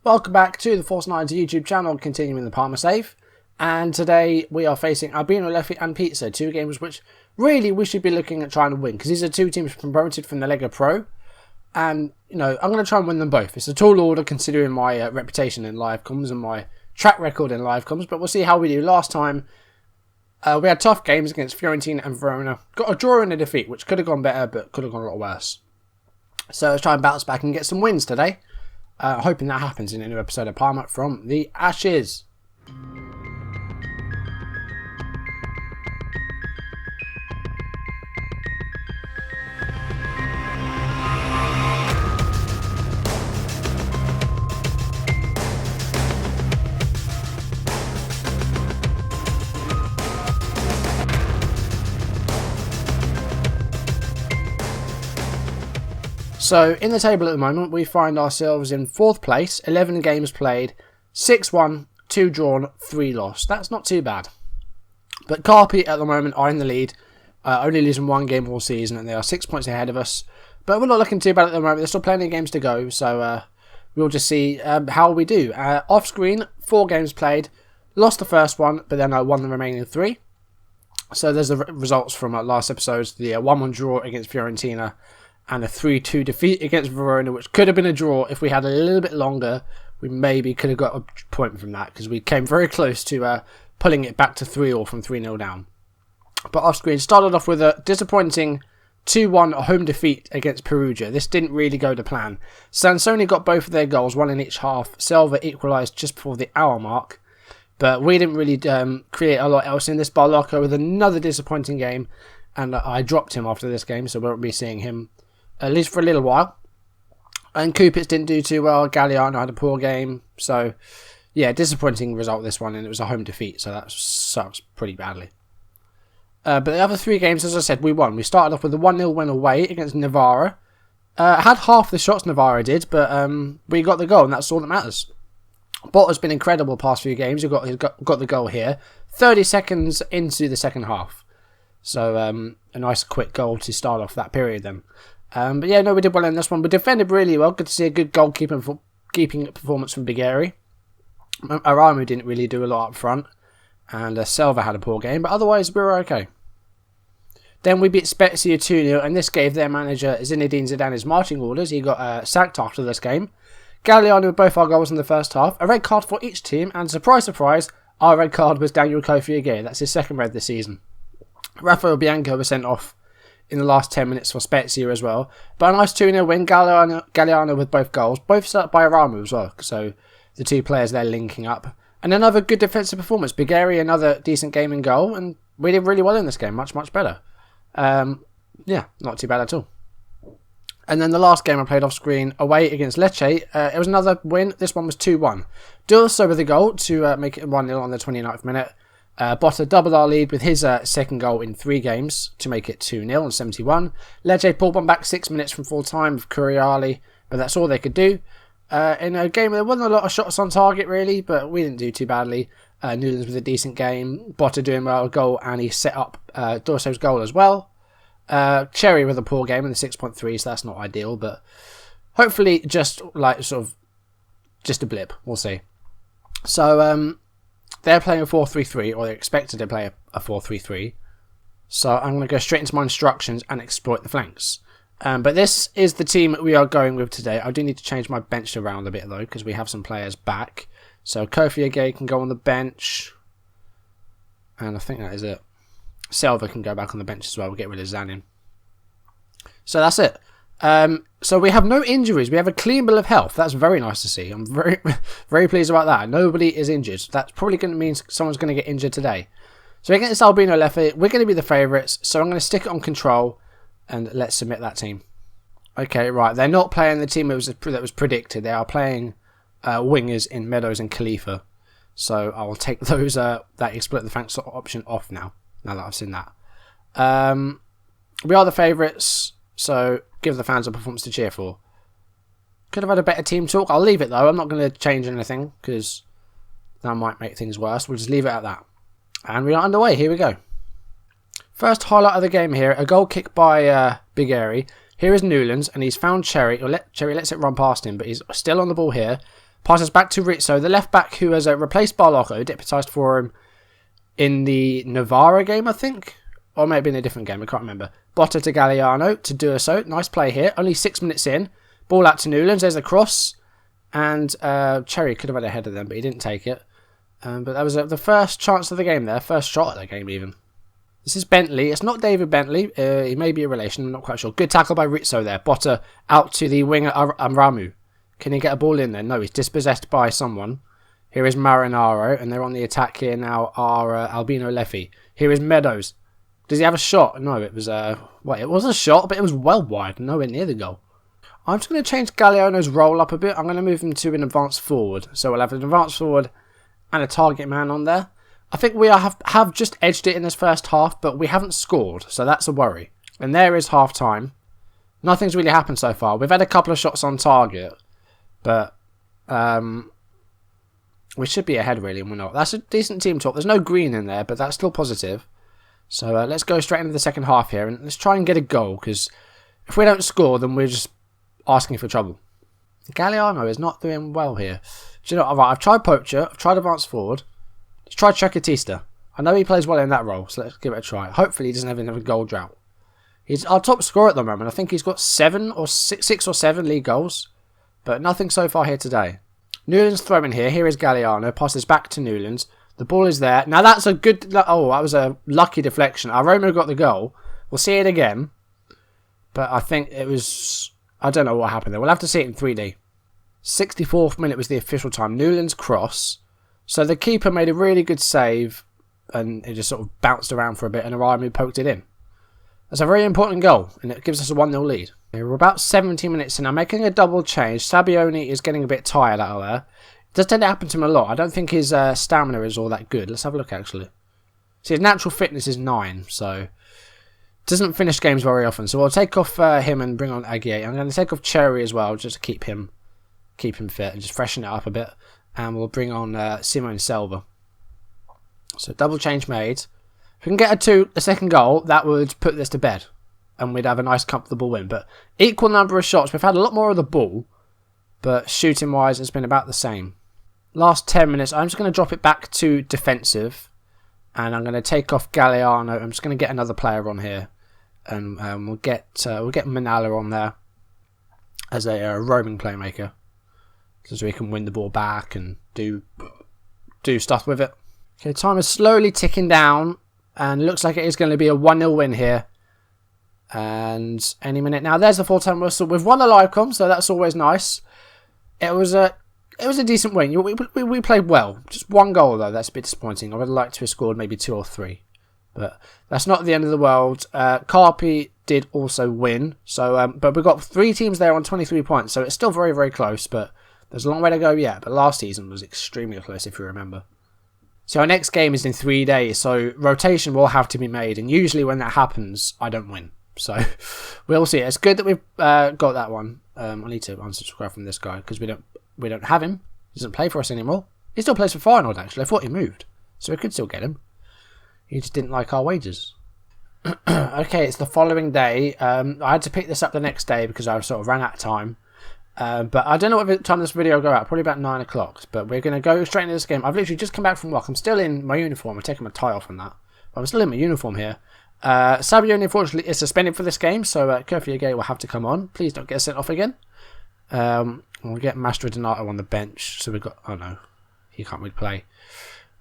Welcome back to the Force 9's YouTube channel, continuing the Parma save. And today we are facing AlbinoLeffe and Pisa, two games which really we should be looking at trying to win, because these are two teams promoted from the Lega Pro. And, you know, I'm going to try and win them both. It's a tall order considering my reputation in live comms and my track record in live comms, but we'll see how we do. Last time, we had tough games against Fiorentina and Verona. Got a draw and a defeat, which could have gone better, but could have gone a lot worse. So let's try and bounce back and get some wins today. Hoping that happens in a new episode of Parma from the Ashes. So, in the table at the moment, we find ourselves in 4th place, 11 games played, 6 won, 2 drawn, 3 lost. That's not too bad. But Carpi at the moment are in the lead, only losing 1 game all season, and they are 6 points ahead of us. But we're not looking too bad at the moment. There's still plenty of games to go, so we'll just see how we do. Off screen, 4 games played, lost the first one, but then I won the remaining 3. So there's the results from last episode's, the 1-1 draw against Fiorentina, and a 3-2 defeat against Verona, which could have been a draw if we had a little bit longer. We maybe could have got a point from that, because we came very close to pulling it back to 3-3 from 3-0 down. But off screen, started off with a disappointing 2-1 home defeat against Perugia. This didn't really go to plan. Sansoni got both of their goals, 1 in each half. Selva equalised just before the hour mark. But we didn't really create a lot else in this. Barlocco with another disappointing game. And I dropped him after this game, so we won't be seeing him at least for a little while. And Kupitz didn't do too well. Galliano had a poor game. So, yeah, disappointing result this one. And it was a home defeat. So that sucks pretty badly. But the other 3 games, as I said, we won. We started off with a 1-0 win away against Novara. Had half the shots Novara did. But we got the goal. And that's all that matters. Botta's been incredible past few games. He's got the goal here. 30 seconds into the second half. So, a nice quick goal to start off that period then. But yeah, no, we did well in this one. We defended really well. Good to see a good goalkeeping performance from Bigeri. Aramu didn't really do a lot up front. And Selva had a poor game. But otherwise, we were okay. Then we beat Spezia 2-0. And this gave their manager Zinedine Zidane his marching orders. He got sacked after this game. Galliano with both our goals in the first half. A red card for each team. And surprise, surprise, our red card was Daniel Kofi again. That's his 2nd red this season. Rafael Bianco was sent off in the last 10 minutes for Spezia as well. But a nice 2-0 win. Galliano with both goals. Both set up by Aramu as well. So the 2 players there linking up. And another good defensive performance. Bigeri, another decent game in goal. And we did really well in this game. Much, much better. Yeah, not too bad at all. And then the last game I played off screen away against Lecce. It was another win. This one was 2-1. Dulce with a goal to make it 1-0 on the 29th minute. Botta doubled our lead with his 2nd goal in 3 games to make it 2-0 on 71. Lecce pulled one back 6 minutes from full time with Curiali, but that's all they could do. In a game where there wasn't a lot of shots on target really, but we didn't do too badly. Newlands with a decent game. Botta doing well, a goal, and he set up Dorso's goal as well. Cherry with a poor game in the 6.3, so that's not ideal, but hopefully just a blip. We'll see. So, they're playing a 4-3-3, or they're expected to play a 4-3-3. So I'm going to go straight into my instructions and exploit the flanks. But this is the team we are going with today. I do need to change my bench around a bit though, because we have some players back. So Kofi Agay can go on the bench. And I think that is it. Selva can go back on the bench as well. We'll get rid of Zanin. So that's it. So we have no injuries. We have a clean bill of health. That's very nice to see. I'm very, very pleased about that. Nobody is injured. That's probably going to mean someone's going to get injured today. So against AlbinoLeffe, we're going to be the favourites. So I'm going to stick it on control and let's submit that team. Okay, right. They're not playing the team that was predicted. They are playing wingers in Meadows and Khalifa. So I will take those that exploit the flanks option off now that I've seen that. We are the favourites. So give the fans a performance to cheer for. Could have had a better team talk. I'll leave it though. I'm not going to change anything because that might make things worse. We'll just leave it at that. And we are underway. Here we go. First highlight of the game here. A goal kick by Bigeri. Here is Newlands and he's found Cherry. Cherry lets it run past him, but he's still on the ball here. Passes back to Rizzo, the left back who has replaced Barlocco, deputised for him in the Novara game, I think. Or maybe in a different game, I can't remember. Botta to Galliano to do so. Nice play here. Only 6 minutes in. Ball out to Newlands. There's a cross. And Cherry could have had a header then, but he didn't take it. But that was the first chance of the game there. First shot of the game even. This is Bentley. It's not David Bentley. He may be a relation. I'm not quite sure. Good tackle by Rizzo there. Botta out to the winger Amramu. Can he get a ball in there? No, he's dispossessed by someone. Here is Marinaro, and they're on the attack here now are AlbinoLeffe. Here is Meadows. Does he have a shot? No, it was it was a shot, but it was well wide, nowhere near the goal. I'm just going to change Galliano's role up a bit. I'm going to move him to an advanced forward. So we'll have an advanced forward and a target man on there. I think we have just edged it in this first half, but we haven't scored, so that's a worry. And there is half time. Nothing's really happened so far. We've had a couple of shots on target, but we should be ahead really, and we're not. That's a decent team talk. There's no green in there, but that's still positive. So let's go straight into the second half here, and let's try and get a goal, because if we don't score, then we're just asking for trouble. Galliano is not doing well here. Do you know, right, I've tried Poacher, I've tried advanced forward, let's try Chakatista. I know he plays well in that role, so let's give it a try. Hopefully he doesn't have another goal drought. He's our top scorer at the moment. I think he's got 6 or 7 league goals, but nothing so far here today. Newlands throwing here. Here is Galliano. Passes back to Newlands. The ball is there. Now that's a good... Oh, that was a lucky deflection. Aroma got the goal. We'll see it again. But I think it was... I don't know what happened there. We'll have to see it in 3D. 64th minute was the official time. Newlands cross. So the keeper made a really good save. And it just sort of bounced around for a bit. And Aroma poked it in. That's a very important goal. And it gives us a 1-0 lead. We're about 17 minutes in. I'm making a double change. Sabioni is getting a bit tired out of there. It does tend to happen to him a lot. I don't think his stamina is all that good. Let's have a look, actually. See, his natural fitness is 9, so... Doesn't finish games very often. So we'll take off him and bring on Aguirre. I'm going to take off Cherry as well, just to keep him fit and just freshen it up a bit. And we'll bring on Simone Selva. So double change made. If we can get a second goal, that would put this to bed. And we'd have a nice, comfortable win. But equal number of shots. We've had a lot more of the ball. But shooting-wise, it's been about the same. Last 10 minutes, I'm just going to drop it back to defensive. And I'm going to take off Galliano. I'm just going to get another player on here. And we'll get Manala on there as a roaming playmaker. So we can win the ball back and do stuff with it. Okay, time is slowly ticking down. And looks like it is going to be a 1-0 win here. And any minute now, there's the full-time whistle. We've won a live com, so that's always nice. It was a decent win. We played well. Just one goal though. That's a bit disappointing. I would have liked to have scored maybe 2 or 3, but that's not the end of the world. Carpi did also win. So, but we've got 3 teams there on 23 points. So it's still very, very close. But there's a long way to go yet. But last season was extremely close, if you remember. So our next game is in 3 days. So rotation will have to be made, and usually when that happens, I don't win. So we'll see. It's good that we've got that one. I need to unsubscribe from this guy because we don't have him. He doesn't play for us anymore. He still plays for Feyenoord actually. I thought he moved, so we could still get him. He just didn't like our wages. Okay, it's the following day. I had to pick this up the next day because I sort of ran out of time. But I don't know what time this video will go out. Probably about 9 o'clock. But we're going to go straight into this game. I've literally just come back from work. I'm still in my uniform. I'm taking my tie off on that. But I'm still in my uniform here. Sabioni unfortunately is suspended for this game, so Kofi Agay will have to come on. Please don't get sent off again. We'll get Master Donato on the bench. So we've got... Oh no, he can't really play.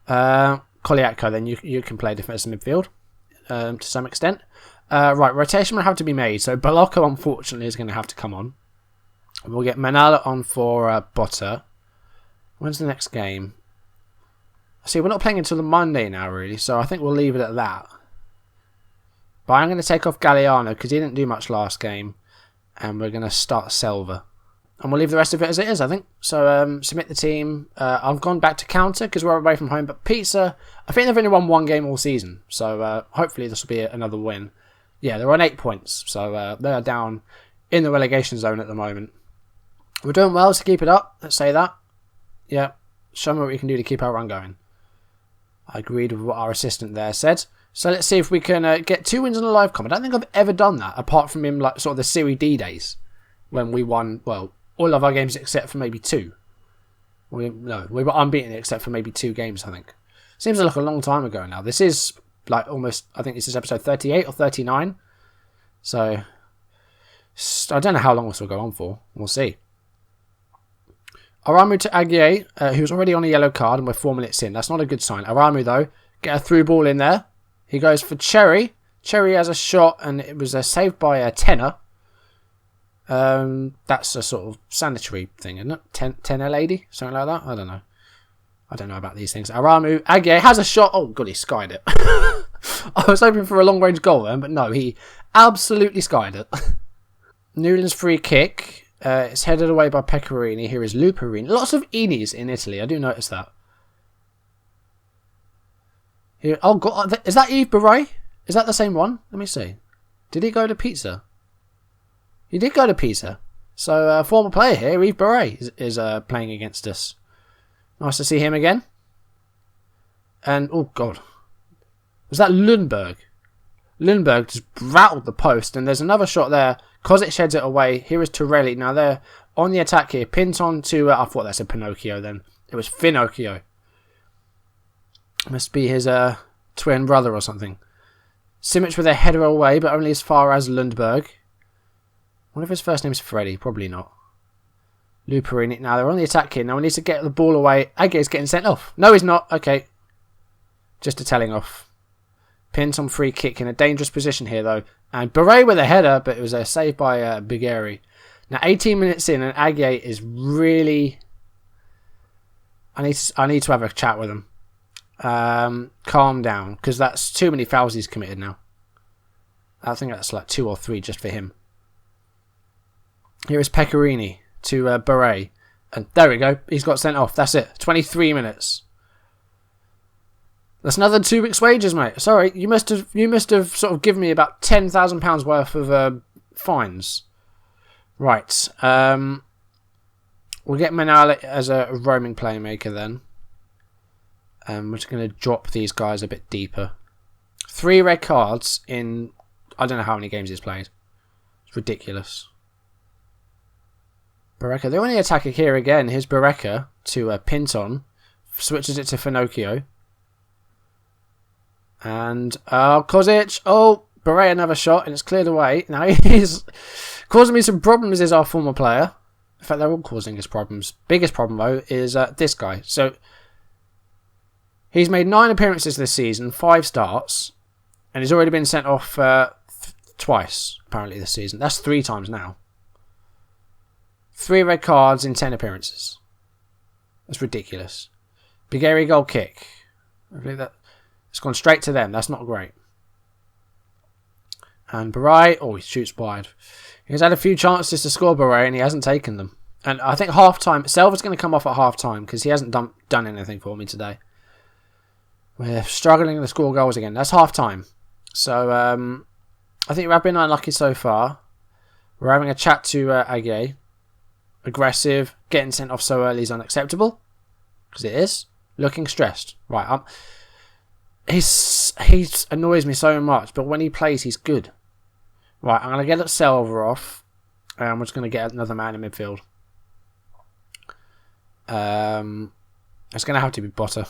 Koliatko, then you can play defensive midfield to some extent. Right, rotation will have to be made. So Balocco unfortunately is going to have to come on. We'll get Manala on for Botta. When's the next game? See, we're not playing until the Monday now, really, so I think we'll leave it at that. But I'm going to take off Galliano because he didn't do much last game. And we're going to start Selva. And we'll leave the rest of it as it is, I think. So, submit the team. I've gone back to counter because we're away from home. But Pisa, I think they've only won 1 game all season. So, hopefully this will be another win. Yeah, they're on 8 points. So, they're down in the relegation zone at the moment. We're doing well to keep it up. Let's say that. Yeah, show me what we can do to keep our run going. I agreed with what our assistant there said. So let's see if we can get 2 wins in a live com. I don't think I've ever done that, apart from in like sort of the Serie D days, when we won, well, all of our games except for maybe 2. No, we were unbeaten except for maybe 2 games, I think. Seems like a long time ago now. This is like almost, I think this is episode 38 or 39. So, I don't know how long this will go on for. We'll see. Aramu to Aguirre, who's already on a yellow card, and we're 4 minutes in. That's not a good sign. Aramu, though, get a through ball in there. He goes for Cherry. Cherry has a shot, and it was saved by a tenner. That's a sort of sanitary thing, isn't it? Tenner lady? Something like that? I don't know. I don't know about these things. Aramu, Aguirre has a shot. Oh, God, he skied it. I was hoping for a long-range goal then, but no, he absolutely skied it. Newland's free kick. It's headed away by Pecorini. Here is Luperini. Lots of Inis in Italy. I do notice that. Here, oh God, is that Yves Barret? Is that the same one? Let me see. Did he go to Pisa? He did go to Pisa. So, former player here, Yves Barret, is playing against us. Nice to see him again. And, oh God. Was that Lundberg? Lundberg just rattled the post, and there's another shot there. Kozic sheds it away. Here is Torelli. Now they're on the attack here. Pinton to... I thought that's a Pinocchio then. It was Finocchio. Must be his twin brother or something. Simic with a header away, but only as far as Lundberg. What if his first name's Freddy? Probably not. Luperini. Now they're on the attack here. Now we need to get the ball away. Aguirre's getting sent off. No, he's not. Okay. Just a telling off. Pinton free kick in a dangerous position here, though. And Barret with a header, but it was a save by Bigeri. Now, 18 minutes in, and Aguirre is really... I need to have a chat with him. Calm down, because that's too many fouls he's committed now. I think that's like 2 or 3 just for him. Here is Pecorini to Barret. And there we go. He's got sent off. That's it. 23 minutes. That's another 2 weeks' wages, mate. Sorry, you must have sort of given me about £10,000 worth of fines. Right. We'll get Manal as a roaming playmaker then. We're just going to drop these guys a bit deeper. 3 red cards in... I don't know how many games he's played. It's ridiculous. Barreca. They're only attacking here again. Here's Barreca to Pinton. Switches it to Finocchio. And Kozic. Oh, Barret another shot, and it's cleared away. Now he's causing me some problems as our former player. In fact, they're all causing us problems. Biggest problem, though, is this guy. So, he's made 9 appearances this season, 5 starts, and he's already been sent off twice, apparently, this season. That's 3 times now. 3 red cards in 10 appearances. That's ridiculous. Bigeri goal kick. I believe that... It's gone straight to them. That's not great. And Barret, oh, he shoots wide. He's had a few chances to score, Barret, and he hasn't taken them. And I think half-time, Selva's going to come off at half-time because he hasn't done anything for me today. We're struggling to score goals again. That's half-time. So, I think we've been unlucky so far. We're having a chat to Aguirre. Aggressive. Getting sent off so early is unacceptable. Because it is. Looking stressed. Right, he annoys me so much, but when he plays, he's good. Right, I'm going to get Selva off. And we're just going to get another man in midfield. It's going to have to be Botta.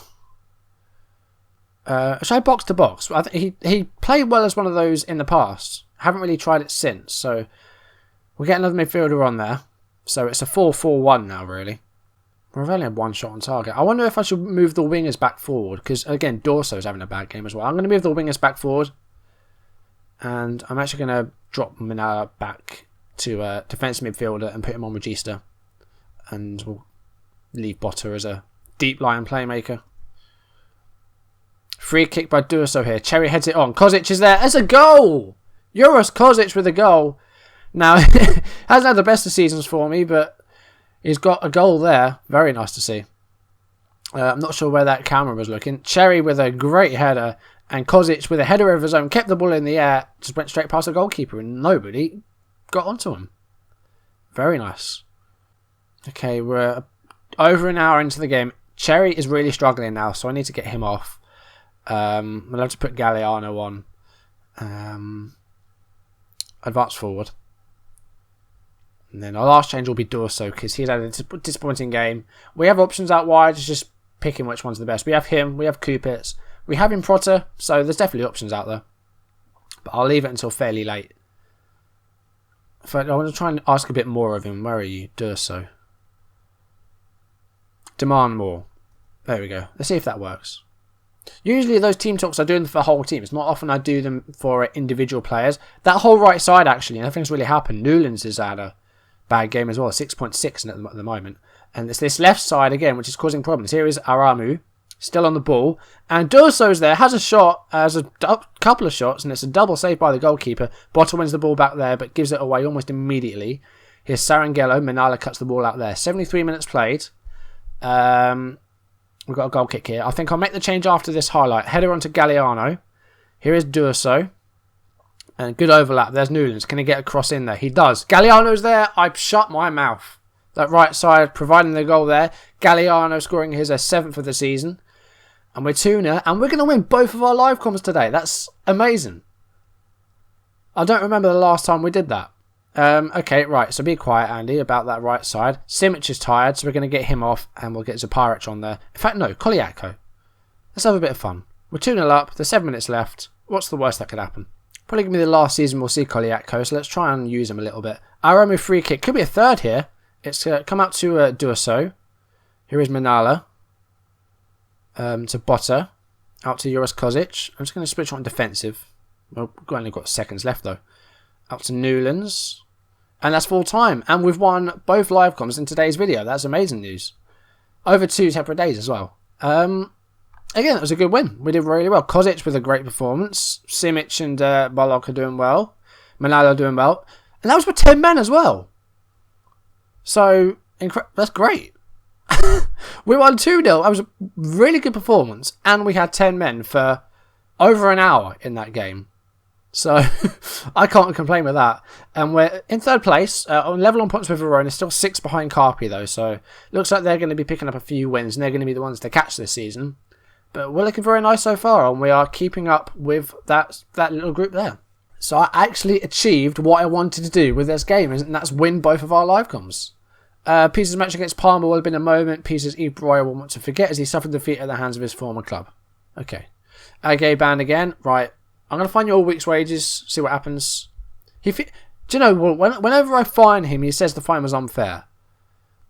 Should I box to box? I think he played well as one of those in the past. Haven't really tried it since, so we'll get another midfielder on there. So it's a 4-4-1 now, really. We've only had 1 shot on target. I wonder if I should move the wingers back forward. Because, again, Dorso's having a bad game as well. I'm going to move the wingers back forward. And I'm actually going to drop Minala back to defensive midfielder and put him on Regista. And we'll leave Botta as a deep line playmaker. Free kick by Dorso here. Cherry heads it on. Kozic is there. As a goal! Joris Kozic with a goal. Now, hasn't had the best of seasons for me, but... He's got a goal there. Very nice to see. I'm not sure where that camera was looking. Cherry with a great header. And Kozic with a header of his own. Kept the ball in the air. Just went straight past the goalkeeper. And nobody got onto him. Very nice. Okay, we're over an hour into the game. Cherry is really struggling now. So I need to get him off. I'll have to put Galliano on. Advance forward. And then our last change will be Dorso, because he's had a disappointing game. We have options out wide, it's just picking which one's the best. We have him, we have Kupitz, we have Improta, so there's definitely options out there. But I'll leave it until fairly late. I want to try and ask a bit more of him. Where are you? Dorso. Demand more. There we go. Let's see if that works. Usually those team talks I do them for the whole team. It's not often I do them for individual players. That whole right side, actually, nothing's really happened. Newlands has had a bad game as well, 6.6 at the moment. And it's this left side again, which is causing problems. Here is Aramu, still on the ball. And Dorso's there, has a shot, has a couple of shots, and it's a double save by the goalkeeper. Botta wins the ball back there, but gives it away almost immediately. Here's Saranghello, Manala cuts the ball out there. 73 minutes played. We've got a goal kick here. I think I'll make the change after this highlight. Header onto Galliano. Here is Dorso. And good overlap. There's Newlands. Can he get a cross in there? He does. Galliano's there. I shut my mouth. That right side providing the goal there. Galliano scoring his 7th of the season. And we're 2-0. And we're going to win both of our live comms today. That's amazing. I don't remember the last time we did that. Okay, right. So be quiet, Andy, about that right side. Simic is tired, so we're going to get him off. And we'll get Zaparic on there. In fact, no. Koliatko. Let's have a bit of fun. We're 2-0 up. There's 7 minutes left. What's the worst that could happen? Probably going to be the last season we'll see Koliatko. So let's try and use him a little bit. Aramu free kick. Could be a third here. It's come out to Dorso. Here is Manala. To Botta. Out to Joras Kozic. I'm just going to switch on defensive. Well, we've only got seconds left though. Out to Newlands. And that's full time. And we've won both live comms in today's video. That's amazing news. Over 2 separate days as well. Again, it was a good win. We did really well. Kozic with a great performance. Simic and Balog are doing well. Manala doing well. And that was with 10 men as well. So, that's great. We won 2-0. That was a really good performance. And we had 10 men for over an hour in that game. So, I can't complain with that. And we're in 3rd place. On level on points with Verona. Still 6 behind Carpi though. So, looks like they're going to be picking up a few wins. And they're going to be the ones to catch this season. But we're looking very nice so far. And we are keeping up with that little group there. So I actually achieved what I wanted to do with this game, and that's win both of our live comms. Pisa's match against Parma will have been a moment Pisa's Yves Broyer will want to forget as he suffered defeat at the hands of his former club. Okay. Agay banned again. Right. I'm going to find you all week's wages, see what happens. Do you know, whenever I fine him, he says the fine was unfair.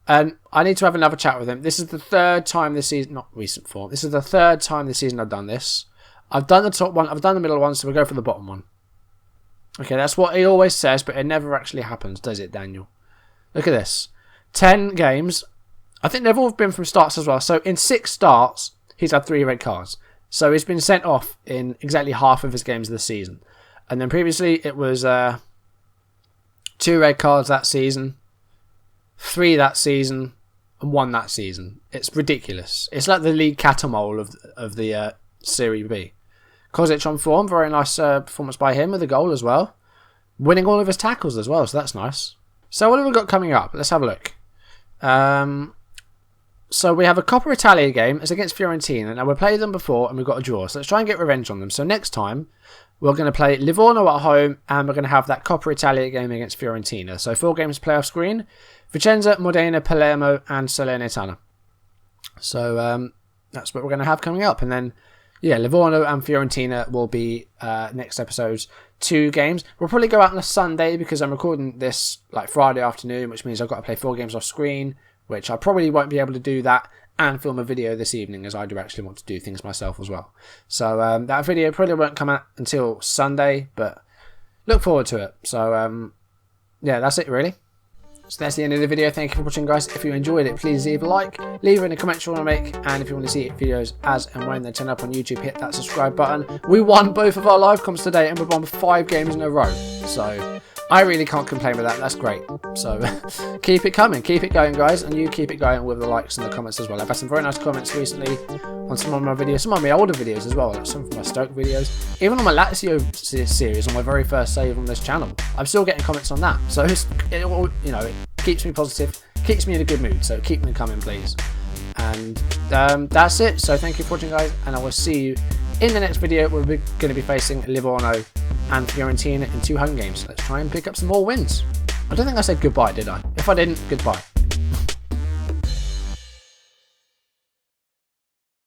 And I need to have another chat with him. This is the 3rd time this season, not recent form, this is the 3rd time this season I've done this. I've done the top one, I've done the middle one, so we'll go for the bottom one. Okay, that's what he always says, but it never actually happens, does it, Daniel? Look at this. 10 games. I think they've all been from starts as well. So in 6 starts, he's had 3 red cards. So he's been sent off in exactly half of his games of the season. And then previously it was 2 red cards that season, 3 that season, and 1 that season. It's ridiculous. It's like the league catamole of the Serie B. Kozic on form, very nice performance by him with a goal as well. Winning all of his tackles as well, so that's nice. So what have we got coming up? Let's have a look. So we have a Coppa Italia game. It's against Fiorentina. Now, we've played them before and we've got a draw. So let's try and get revenge on them. So next time, we're going to play Livorno at home and we're going to have that Coppa Italia game against Fiorentina. So 4 games to play off screen. Vicenza, Modena, Palermo and Salernitana. So that's what we're going to have coming up. And then, yeah, Livorno and Fiorentina will be next episode's 2 games. We'll probably go out on a Sunday because I'm recording this like Friday afternoon, which means I've got to play 4 games off screen, which I probably won't be able to do that and film a video this evening as I do actually want to do things myself as well. So that video probably won't come out until Sunday, but look forward to it. So yeah, that's it really. So that's the end of the video. Thank you for watching, guys. If you enjoyed it, please leave a like, leave in the comments you want to make, and if you want to see videos as and when they turn up on YouTube, hit that subscribe button. We won both of our live comms today, and we've won 5 games in a row. So I really can't complain with that. That's great. So keep it coming, keep it going, guys, and you keep it going with the likes and the comments as well. I've had some very nice comments recently on some of my videos, some of my older videos as well, like some of my Stoke videos, even on my Lazio series, on my very first save on this channel. I'm still getting comments on that. So it keeps me positive, keeps me in a good mood. So keep them coming, please. And that's it. So thank you for watching, guys, and I will see you in the next video where we're going to be facing Livorno and Fiorentina in 2 home games. Let's try and pick up some more wins. I don't think I said goodbye, did I? If I didn't, goodbye.